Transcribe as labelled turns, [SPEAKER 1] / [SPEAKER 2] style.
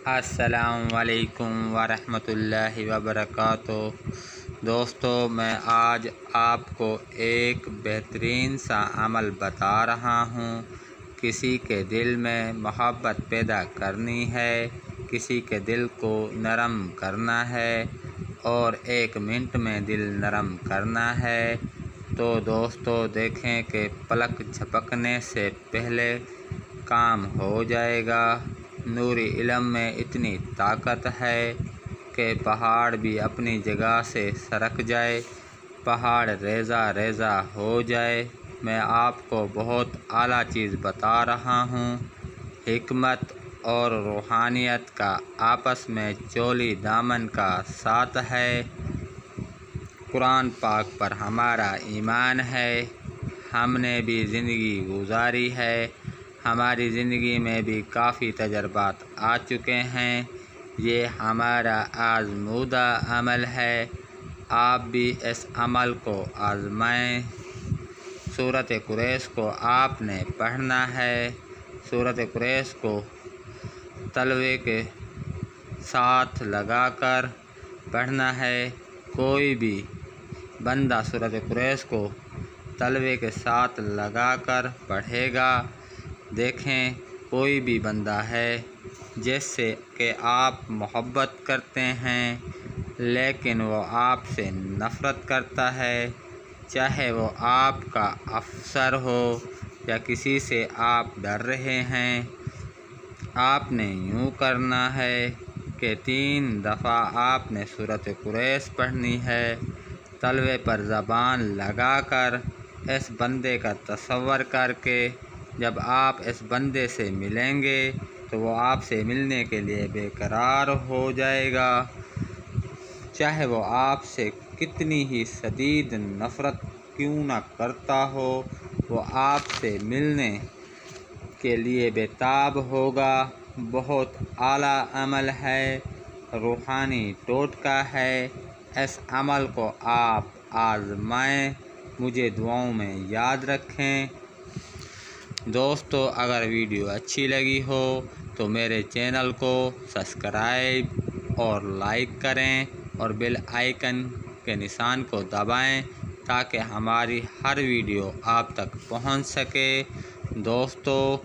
[SPEAKER 1] अस्सलामुअलैकुम वरहमतुल्लाहि वबरकातुहू। दोस्तों, मैं आज आपको एक बेहतरीन सा अमल बता रहा हूँ। किसी के दिल में मोहब्बत पैदा करनी है, किसी के दिल को नरम करना है और 1 मिनट में दिल नरम करना है। तो दोस्तों देखें कि पलक झपकने से पहले काम हो जाएगा। नूरी इल्म में इतनी ताकत है कि पहाड़ भी अपनी जगह से सरक जाए, पहाड़ रेज़ा रेज़ा हो जाए। मैं आपको बहुत आला चीज़ बता रहा हूँ। हिकमत और रूहानियत का आपस में चोली दामन का साथ है। कुरान पाक पर हमारा ईमान है। हमने भी ज़िंदगी गुजारी है, हमारी ज़िंदगी में भी काफ़ी तजर्बात आ चुके हैं। ये हमारा आज़मूदा अमल है, आप भी इस अमल को आज़माएं। सूरत कुरैश को आपने पढ़ना है। सूरत कुरैश को तलवे के साथ लगाकर पढ़ना है। कोई भी बंदा सूरत कुरैश को तलवे के साथ लगाकर पढ़ेगा। देखें, कोई भी बंदा है जिससे कि आप मोहब्बत करते हैं लेकिन वो आपसे नफ़रत करता है, चाहे वो आपका अफसर हो या किसी से आप डर रहे हैं, आपने यूँ करना है कि 3 दफ़ा आपने सूरत कुरैश पढ़नी है। तलवे पर ज़बान लगाकर इस बंदे का तसव्वुर करके जब आप इस बंदे से मिलेंगे तो वो आपसे मिलने के लिए बेकरार हो जाएगा। चाहे वो आपसे कितनी ही शदीद नफ़रत क्यों ना करता हो, वो आपसे मिलने के लिए बेताब होगा। बहुत आला अमल है, रूहानी टोटका है। इस अमल को आप आज़माएं, मुझे दुआओं में याद रखें। दोस्तों, अगर वीडियो अच्छी लगी हो तो मेरे चैनल को सब्सक्राइब और लाइक करें और बेल आइकन के निशान को दबाएं ताकि हमारी हर वीडियो आप तक पहुंच सके। दोस्तों,